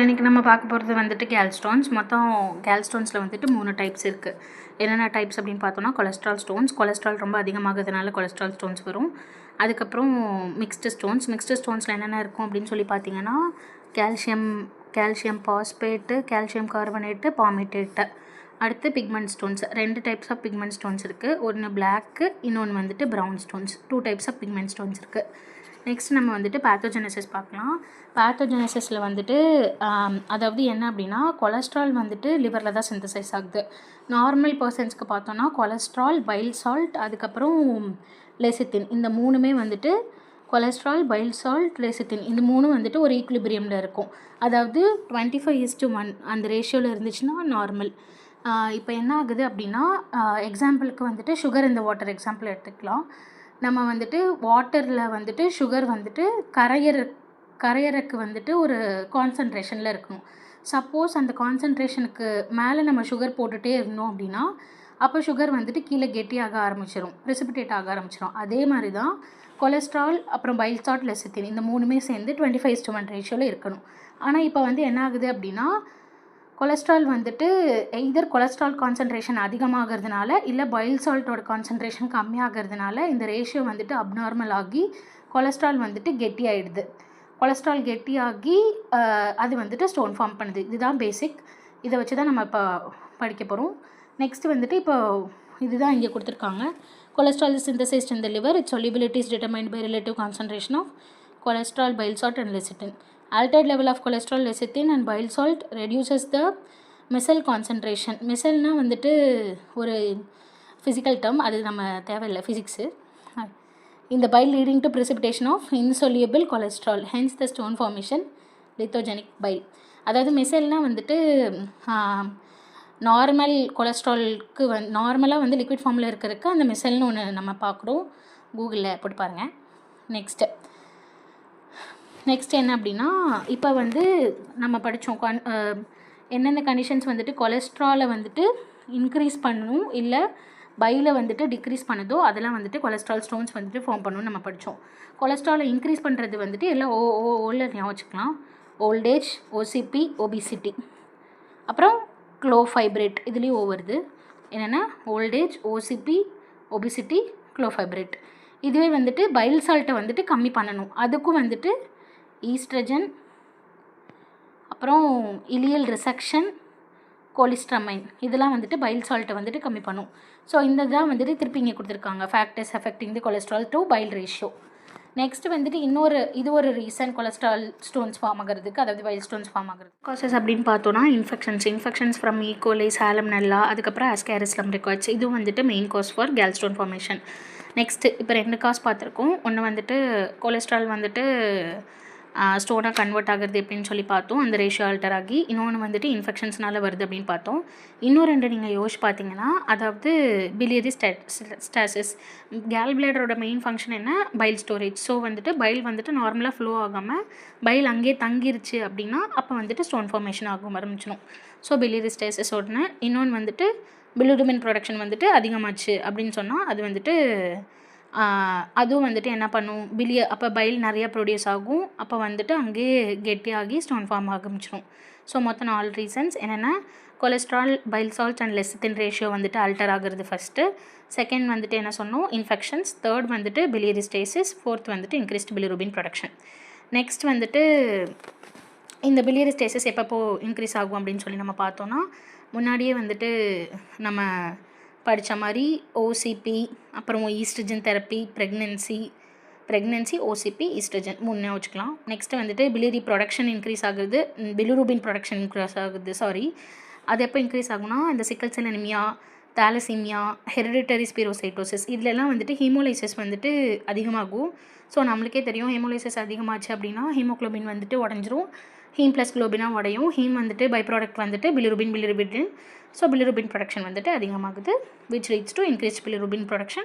இன்றைக்கி நம்ம பார்க்க போகிறது வந்துட்டு கேல்ஸ்டோன்ஸ். மொத்தம் கேல்ஸ்டோன்ஸில் வந்துட்டு 3 டைப்ஸ் இருக்குது. என்னென்ன டைப்ஸ் அப்படின்னு பார்த்தோன்னா, கொலஸ்ட்ரால் ஸ்டோன்ஸ். கொலஸ்ட்ரால் ரொம்ப அதிகமாகிறதுனால கொலஸ்ட்ரால் ஸ்டோன்ஸ் வரும். அதுக்கப்புறம் மிக்ஸ்டு ஸ்டோன்ஸ். மிக்ஸ்டு ஸ்டோன்ஸில் என்னென்ன இருக்கும் அப்படின்னு சொல்லி பார்த்தீங்கன்னா, calcium phosphate, calcium carbonate, palmitate. அடுத்து pigment stones. 2 types of pigment stones இருக்குது. ஒன்று பிளாக்கு, இன்னொன்று வந்துட்டு brown stones. 2 types of pigment stones இருக்குது. நெக்ஸ்ட் நம்ம வந்துட்டு பேத்தோஜெனசிஸ் பார்க்கலாம். பேத்தோஜெனசிஸில் வந்துட்டு அதாவது என்ன அப்படின்னா, கொலஸ்ட்ரால் வந்துட்டு லிவரில் தான் சிந்தசைஸ் ஆகுது. நார்மல் பர்சன்ஸ்க்கு பார்த்தோன்னா கொலஸ்ட்ரால், பைல் சால்ட், அதுக்கப்புறம் லெசித்தின், இந்த 3மே வந்துட்டு கொலஸ்ட்ரால், பைல் சால்ட், லெசித்தின், இந்த 3 வந்துட்டு ஒரு ஈக்குலிபிரியமில் இருக்கும். அதாவது 25:1 அந்த ரேஷியோவில் இருந்துச்சுன்னா நார்மல். இப்போ என்ன ஆகுது அப்படின்னா, எக்ஸாம்பிளுக்கு வந்துட்டு சுகர் இந்த வாட்டர் எக்ஸாம்பிள் எடுத்துக்கலாம். நம்ம வந்துட்டு வாட்டரில் வந்துட்டு சுகர் வந்துட்டு கரையறக்கு வந்துட்டு ஒரு கான்சன்ட்ரேஷனில் இருக்கணும். சப்போஸ் அந்த கான்சன்ட்ரேஷனுக்கு மேலே நம்ம சுகர் போட்டுகிட்டே இருந்தோம் அப்படின்னா, அப்போ சுகர் வந்துட்டு கீழே கெட்டியாக ஆரம்பிச்சிடும், ப்ரெசிபிடேட் ஆக ஆரம்பிச்சிடும். அதே மாதிரி தான் கொலஸ்ட்ரால், அப்புறம் பைல் சால்ட், லெசித்தின், இந்த 3மே சேர்ந்து 25:1 ரேஷியோவில் இருக்கணும். ஆனால் இப்போ வந்து என்ன ஆகுது அப்படின்னா, கொலஸ்ட்ரால் வந்துட்டு எய்தர் கொலஸ்ட்ரால் கான்சன்ட்ரேஷன் அதிகமாகிறதுனால இல்லை பைல் சால்ட்டோட கான்சன்ட்ரேஷன் கம்மியாகிறதுனால இந்த ரேஷியோ வந்துட்டு அப்நார்மல் ஆகி கொலஸ்ட்ரால் வந்துட்டு கெட்டியாயிடுது. கொலஸ்ட்ரால் கெட்டியாகி அது வந்துட்டு ஸ்டோன் ஃபார்ம் பண்ணுது. இதுதான் பேசிக். இதை வச்சு தான் நம்ம இப்போ படிக்க போகிறோம். நெக்ஸ்ட் வந்துட்டு இப்போ இதுதான் இங்கே கொடுத்துருக்காங்க. Cholesterol is synthesised in the liver. It's solubility is determined by relative concentration of cholesterol, bile salt and lecithin. Altered level of cholesterol, lecithin and bile salt reduces the micelle concentration. மிசல்னால் வந்துட்டு ஒரு physical term, அது நம்ம தேவையில்லை, physics. இந்த bile leading to precipitation of insoluble cholesterol, hence the stone formation, lithogenic bile. அதாவது மிசல்னால் வந்துட்டு normal கொலஸ்ட்ராலுக்கு நார்மலாக வந்து லிக்விட் ஃபார்மில் இருக்கிறதுக்கு அந்த மிசல்னு ஒன்று நம்ம பார்க்குறோம். கூகுளில் போட்டு பாருங்கள். நெக்ஸ்ட் என்ன அப்படின்னா, இப்போ வந்து நம்ம படித்தோம் எந்தெந்த கண்டிஷன்ஸ் வந்துட்டு கொலஸ்ட்ராலை வந்துட்டு இன்க்ரீஸ் பண்ணணும் இல்லை பைலை வந்துட்டு டிக்ரீஸ் பண்ணுதோ அதெல்லாம் வந்துட்டு கொலஸ்ட்ரால் ஸ்டோன்ஸ் வந்துட்டு ஃபார்ம் பண்ணணும்னு நம்ம படித்தோம். கொலஸ்ட்ராலை இன்க்ரீஸ் பண்ணுறது வந்துட்டு எல்லாம் ஓவில் ஞாபகம் வச்சுக்கலாம். ஓல்டேஜ், ஓசிபி, ஒபிசிட்டி, அப்புறம் க்ளோஃபைப்ரேட், இதுலேயும் வருது. என்னென்னா ஓல்டேஜ், ஓசிபி, ஒபிசிட்டி, க்ளோஃபைப்ரேட். இதுவே வந்துட்டு பைல் சால்ட்டை வந்துட்டு கம்மி பண்ணணும். அதுக்கும் வந்துட்டு ஈஸ்ட்ரஜன், அப்புறம் இலியல் ரிசக்ஷன், கோலிஸ்ட்ரமைன், இதெல்லாம் வந்துட்டு பைல் சால்ட்டை வந்துட்டு கம்மி பண்ணும். ஸோ இந்த தான் வந்துட்டு திருப்பி இங்கே கொடுத்துருக்காங்க, factors affecting the cholesterol to file ratio. Next வந்துட்டு இது ஒரு ரீசன் கொலஸ்ட்ரால் ஸ்டோன்ஸ் ஃபார்ம் ஆகிறதுக்கு, அதாவது பைல் ஸ்டோன்ஸ் ஃபார்ம் ஆகிறது. காசஸ் அப்படின்னு பார்த்தோன்னா இன்ஃபெக்ஷன்ஸ் ஃப்ரம் ஈகோலை, சாலமனெல்லா, அதுக்கப்புறம் அஸ்காரிஸ் லம்ப்ரிகாய்ட்ஸ், இதுவும் வந்துட்டு main cause for gallstone formation. Next இப்போ 2 காஸ் பார்த்துருக்கோம். ஒன்று வந்துட்டு கொலஸ்ட்ரால் வந்துட்டு ஸ்டோனாக கன்வெர்ட் ஆகிறது எப்படின்னு சொல்லி பார்த்தோம், அந்த ரேஷியோ ஆல்டர் ஆகி. இன்னொன்று வந்துட்டு இன்ஃபெக்ஷன்ஸ்னால வருது அப்படின்னு பார்த்தோம். இன்னும் 2 நீங்கள் யோசிச்சு பார்த்தீங்கன்னா, அதாவது பிலியரி ஸ்டாசிஸ். கேல் பிளேடரோட மெயின் ஃபங்க்ஷன் என்ன? File storage. ஸோ வந்துட்டு பைல் வந்துட்டு நார்மலாக ஃப்ளோ ஆகாமல் பைல் அங்கேயே தங்கிருச்சு அப்படின்னா அப்போ வந்துட்டு ஸ்டோன் ஃபார்மேஷன் ஆகும் ஆரம்பிச்சிடும். ஸோ பிலியரி ஸ்டாசிஸ் ஒன்று. இன்னொன்று வந்துட்டு பிலிருபின் ப்ரொடக்ஷன் வந்துட்டு அதிகமாச்சு அப்படின்னு சொன்னால் அது வந்துட்டு அதுவும் வந்துட்டு என்ன பண்ணும், அப்போ பைல் நிறையா ப்ரொடியூஸ் ஆகும். அப்போ வந்துட்டு அங்கேயே கெட்டியாகி ஸ்டோன் ஃபார்ம் ஆரம்பிச்சிடும். ஸோ மொத்தம் 4 ரீசன்ஸ் என்னென்னா, cholesterol, file salt and lecithin ratio வந்துட்டு ஆல்டர் ஆகிறது ஃபஸ்ட்டு. செகண்ட் வந்துட்டு என்ன சொன்னோம், இன்ஃபெக்ஷன்ஸ். தேர்ட் வந்துட்டு பிலியரி ஸ்டேசிஸ். ஃபோர்த் வந்துட்டு இன்க்ரீஸ்ட் பிலிருபின் ப்ரொடக்ஷன். நெக்ஸ்ட் வந்துட்டு இந்த பிலியரி ஸ்டேசிஸ் எப்பப்போ இன்க்ரீஸ் ஆகும் அப்படின்னு சொல்லி நம்ம பார்த்தோன்னா, முன்னாடியே வந்துட்டு நம்ம படித்த மாதிரி ஓசிபி, அப்புறம் oestrogen therapy, pregnancy, OCB, oestrogen 3 வச்சுக்கலாம். நெக்ஸ்ட்டு வந்துட்டு பிலியரி ப்ரொடக்ஷன் இன்க்ரீஸ் ஆகுது, பிலிருபின் ப்ரொடக்ஷன் இன்க்ரீஸ் ஆகுது. அது எப்போ இன்க்ரீஸ் ஆகும்னா, இந்த சிக்கல் செல் அனிமியா, தாலசீமியா, ஹெரிடிட்டரி ஸ்பீரோசைட்டோசிஸ், இதிலெல்லாம் வந்துட்டு ஹீமோலைசிஸ் வந்துட்டு அதிகமாகும். ஸோ நம்மளுக்கே தெரியும், ஹீமோலைசிஸ் அதிகமாச்சு அப்படின்னா ஹீமோக்ளோபின் வந்துட்டு உடஞ்சிரும். ஹீம் ப்ளஸ் குளோபினாக உடையும். ஹீம் வந்துட்டு பை ப்ராடக்ட் வந்துட்டு பிலிருபின். ஸோ பிலிருபின் ப்ரொடக்ஷன் வந்துட்டு அதிகமாகுது, which leads to increased bilirubin production.